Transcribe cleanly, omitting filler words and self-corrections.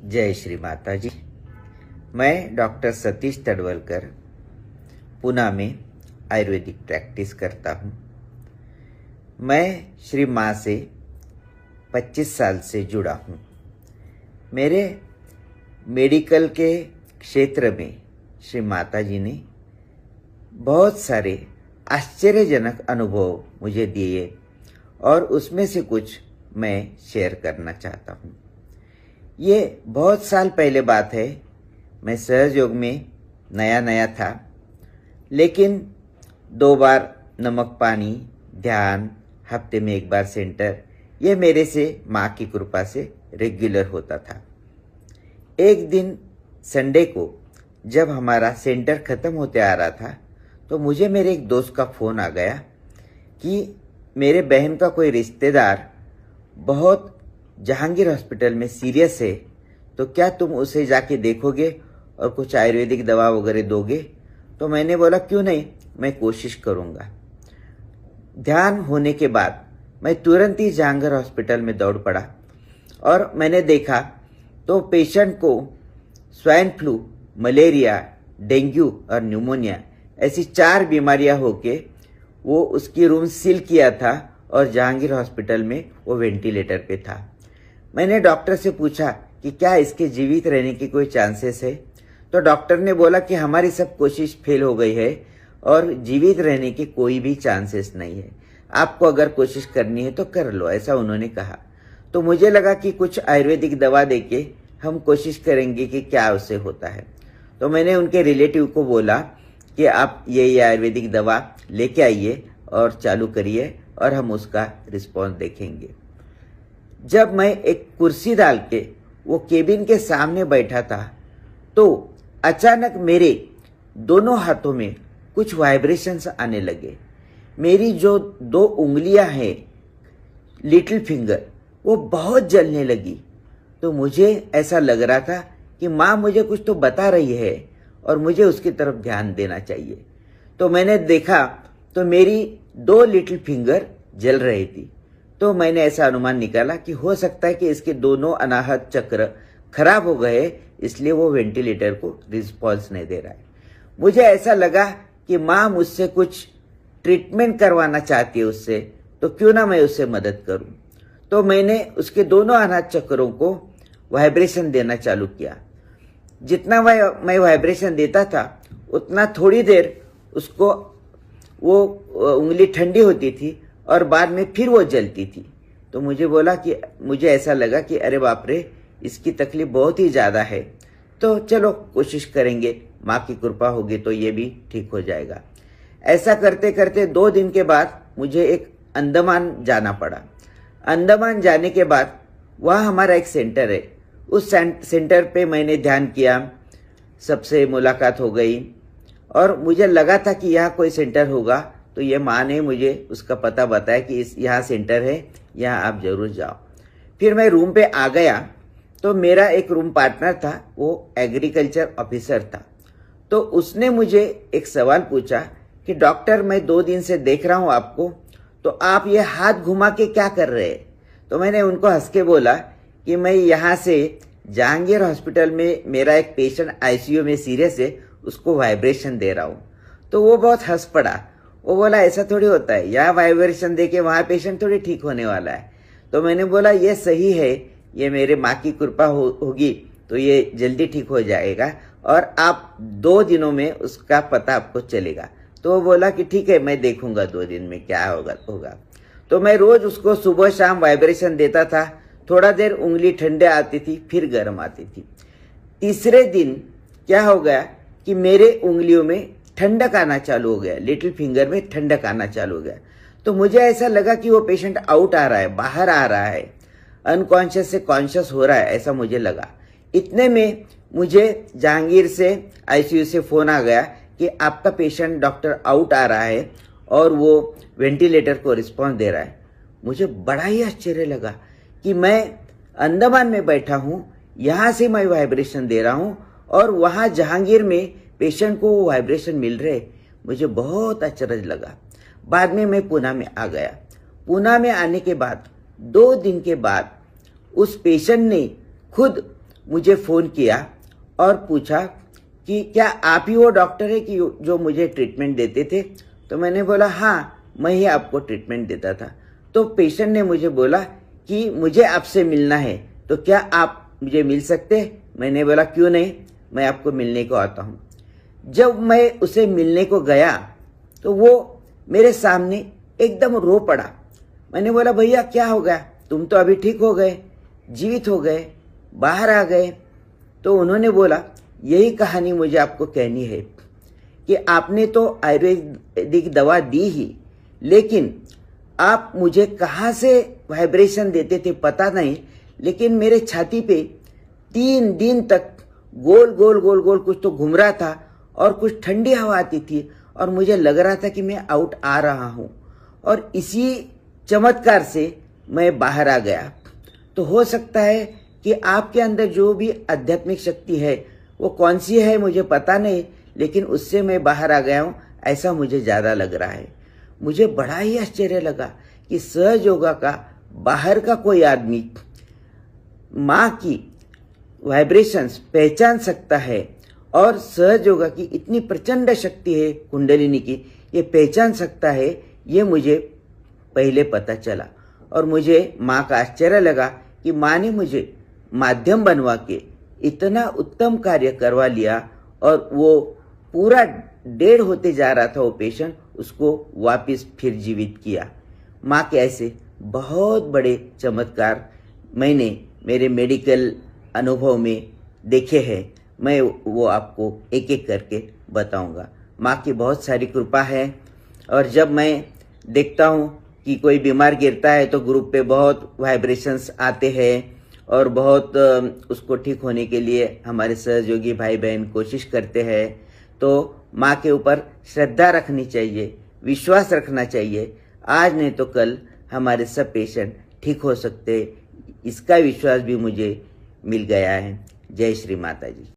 जय श्री माता जी। मैं डॉक्टर सतीश तडवलकर पुणे में आयुर्वेदिक प्रैक्टिस करता हूँ। मैं श्री माँ से 25 साल से जुड़ा हूँ। मेरे मेडिकल के क्षेत्र में श्री माता जी ने बहुत सारे आश्चर्यजनक अनुभव मुझे दिए और उसमें से कुछ मैं शेयर करना चाहता हूँ। ये बहुत साल पहले बात है। मैं सहयोग में नया था, लेकिन 2 बार नमक पानी, ध्यान, हफ्ते में 1 बार सेंटर, ये मेरे से माँ की कृपा से रेगुलर होता था। एक दिन संडे को जब हमारा सेंटर ख़त्म होते आ रहा था तो मुझे मेरे एक दोस्त का फ़ोन आ गया कि मेरे बहन का कोई रिश्तेदार बहुत जहांगीर हॉस्पिटल में सीरियस है, तो क्या तुम उसे जाके देखोगे और कुछ आयुर्वेदिक दवा वगैरह दोगे? तो मैंने बोला क्यों नहीं, मैं कोशिश करूँगा। ध्यान होने के बाद मैं तुरंत ही जहांगीर हॉस्पिटल में दौड़ पड़ा और मैंने देखा तो पेशेंट को स्वाइन फ्लू, मलेरिया, डेंगू और न्यूमोनिया ऐसी 4 बीमारियां होके वो उसकी रूम सील किया था और जहांगीर हॉस्पिटल में वो वेंटिलेटर पे था। मैंने डॉक्टर से पूछा कि क्या इसके जीवित रहने की कोई चांसेस है? तो डॉक्टर ने बोला कि हमारी सब कोशिश फेल हो गई है और जीवित रहने की कोई भी चांसेस नहीं है। आपको अगर कोशिश करनी है तो कर लो, ऐसा उन्होंने कहा। तो मुझे लगा कि कुछ आयुर्वेदिक दवा देके हम कोशिश करेंगे कि क्या उससे होता है। तो मैंने उनके रिलेटिव को बोला कि आप ये आयुर्वेदिक दवा लेके आइए और चालू करिए और हम उसका रिस्पॉन्स देखेंगे। जब मैं एक कुर्सी डाल के वो केबिन के सामने बैठा था तो अचानक मेरे दोनों हाथों में कुछ वाइब्रेशंस आने लगे। मेरी जो 2 उंगलियां हैं, लिटिल फिंगर, वो बहुत जलने लगी। तो मुझे ऐसा लग रहा था कि माँ मुझे कुछ तो बता रही है और मुझे उसकी तरफ ध्यान देना चाहिए। तो मैंने देखा तो मेरी 2 लिटिल फिंगर जल रही थी। तो मैंने ऐसा अनुमान निकाला कि हो सकता है कि इसके दोनों अनाहत चक्र खराब हो गए, इसलिए वो वेंटिलेटर को रिस्पॉन्स नहीं दे रहा है। मुझे ऐसा लगा कि माँ मुझसे कुछ ट्रीटमेंट करवाना चाहती है उससे, तो क्यों ना मैं उससे मदद करूं। तो मैंने उसके दोनों अनाहत चक्रों को वाइब्रेशन देना चालू किया। जितना मैं वाइब्रेशन देता था उतना थोड़ी देर उसको वो उंगली ठंडी होती थी और बाद में फिर वो जलती थी। तो मुझे ऐसा लगा कि अरे बाप रे, इसकी तकलीफ बहुत ही ज़्यादा है, तो चलो कोशिश करेंगे, माँ की कृपा होगी तो ये भी ठीक हो जाएगा। ऐसा करते करते 2 दिन के बाद मुझे एक अंडमान जाना पड़ा। अंडमान जाने के बाद वहाँ हमारा एक सेंटर है। उस सेंटर पे मैंने ध्यान किया, सबसे मुलाकात हो गई और मुझे लगा था कि यहाँ कोई सेंटर होगा। तो ये माँ ने मुझे उसका पता बताया कि यहाँ सेंटर है, यहाँ आप जरूर जाओ। फिर मैं रूम पे आ गया तो मेरा एक रूम पार्टनर था, वो एग्रीकल्चर ऑफिसर था। तो उसने मुझे एक सवाल पूछा कि डॉक्टर, मैं 2 दिन से देख रहा हूँ आपको, तो आप ये हाथ घुमा के क्या कर रहे हैं? तो मैंने उनको हंस के बोला कि मैं यहाँ से जहांगीर हॉस्पिटल में मेरा एक पेशेंट आईसीयू में सीरियस है, उसको वाइब्रेशन दे रहा हूँ। तो वो बहुत हंस पड़ा। वो बोला ऐसा थोड़ी होता है, यहाँ वाइब्रेशन दे के वहाँ पेशेंट थोड़ी ठीक होने वाला है। तो मैंने बोला ये सही है, ये मेरे माँ की कृपा होगी तो ये जल्दी ठीक हो जाएगा और आप 2 दिनों में उसका पता आपको चलेगा। तो वो बोला कि ठीक है, मैं देखूंगा 2 दिन में क्या होगा। तो मैं रोज उसको सुबह शाम वाइब्रेशन देता था। थोड़ा देर उंगली ठंडे आती थी, फिर गर्म आती थी। तीसरे दिन क्या हो गया कि मेरे उंगलियों में ठंडक आना चालू हो गया, लिटिल फिंगर में ठंडक आना चालू हो गया। तो मुझे ऐसा लगा कि वो पेशेंट आउट आ रहा है, बाहर आ रहा है, अनकॉन्शियस से कॉन्शियस हो रहा है, ऐसा मुझे लगा। इतने में मुझे जहांगीर से आईसीयू से फोन आ गया कि आपका पेशेंट डॉक्टर आउट आ रहा है और वो वेंटिलेटर को रिस्पॉन्स दे रहा है। मुझे बड़ा ही आश्चर्य लगा कि मैं अंडमान में बैठा हूँ, यहाँ से मैं वाइब्रेशन दे रहा हूँ और वहाँ जहांगीर में पेशेंट को वो वाइब्रेशन मिल रहे। मुझे बहुत आश्चर्य लगा। बाद में मैं पुणे में आ गया। पुणे में आने के बाद 2 दिन के बाद उस पेशेंट ने खुद मुझे फ़ोन किया और पूछा कि क्या आप ही वो डॉक्टर है कि जो मुझे ट्रीटमेंट देते थे? तो मैंने बोला हाँ, मैं ही आपको ट्रीटमेंट देता था। तो पेशेंट ने मुझे बोला कि मुझे आपसे मिलना है, तो क्या आप मुझे मिल सकते हैं? मैंने बोला क्यों नहीं, मैं आपको मिलने को आता हूँ। जब मैं उसे मिलने को गया तो वो मेरे सामने एकदम रो पड़ा। मैंने बोला भैया क्या हो गया, तुम तो अभी ठीक हो गए, जीवित हो गए, बाहर आ गए। तो उन्होंने बोला यही कहानी मुझे आपको कहनी है कि आपने तो आयुर्वेदिक दवा दी ही, लेकिन आप मुझे कहाँ से वाइब्रेशन देते थे पता नहीं, लेकिन मेरे छाती पे 3 दिन तक गोल गोल गोल गोल कुछ तो घूम रहा था और कुछ ठंडी हवा आती थी और मुझे लग रहा था कि मैं आउट आ रहा हूँ, और इसी चमत्कार से मैं बाहर आ गया। तो हो सकता है कि आपके अंदर जो भी आध्यात्मिक शक्ति है वो कौन सी है मुझे पता नहीं, लेकिन उससे मैं बाहर आ गया हूँ, ऐसा मुझे ज़्यादा लग रहा है। मुझे बड़ा ही आश्चर्य लगा कि सहज योगा का बाहर का कोई आदमी माँ की वाइब्रेशंस पहचान सकता है, और सहज योगा की इतनी प्रचंड शक्ति है कुंडलिनी की, ये पहचान सकता है, ये मुझे पहले पता चला। और मुझे माँ का आश्चर्य लगा कि माँ ने मुझे माध्यम बनवा के इतना उत्तम कार्य करवा लिया, और वो पूरा डेड होते जा रहा था वो पेशेंट, उसको वापस फिर जीवित किया। माँ के ऐसे बहुत बड़े चमत्कार मैंने मेरे मेडिकल अनुभव में देखे हैं। मैं वो आपको एक एक करके बताऊंगा। माँ की बहुत सारी कृपा है, और जब मैं देखता हूँ कि कोई बीमार गिरता है तो ग्रुप पे बहुत वाइब्रेशंस आते हैं, और बहुत उसको ठीक होने के लिए हमारे सहयोगी भाई बहन कोशिश करते हैं। तो माँ के ऊपर श्रद्धा रखनी चाहिए, विश्वास रखना चाहिए। आज नहीं तो कल हमारे सब पेशेंट ठीक हो सकते, इसका विश्वास भी मुझे मिल गया है। जय श्री माता जी।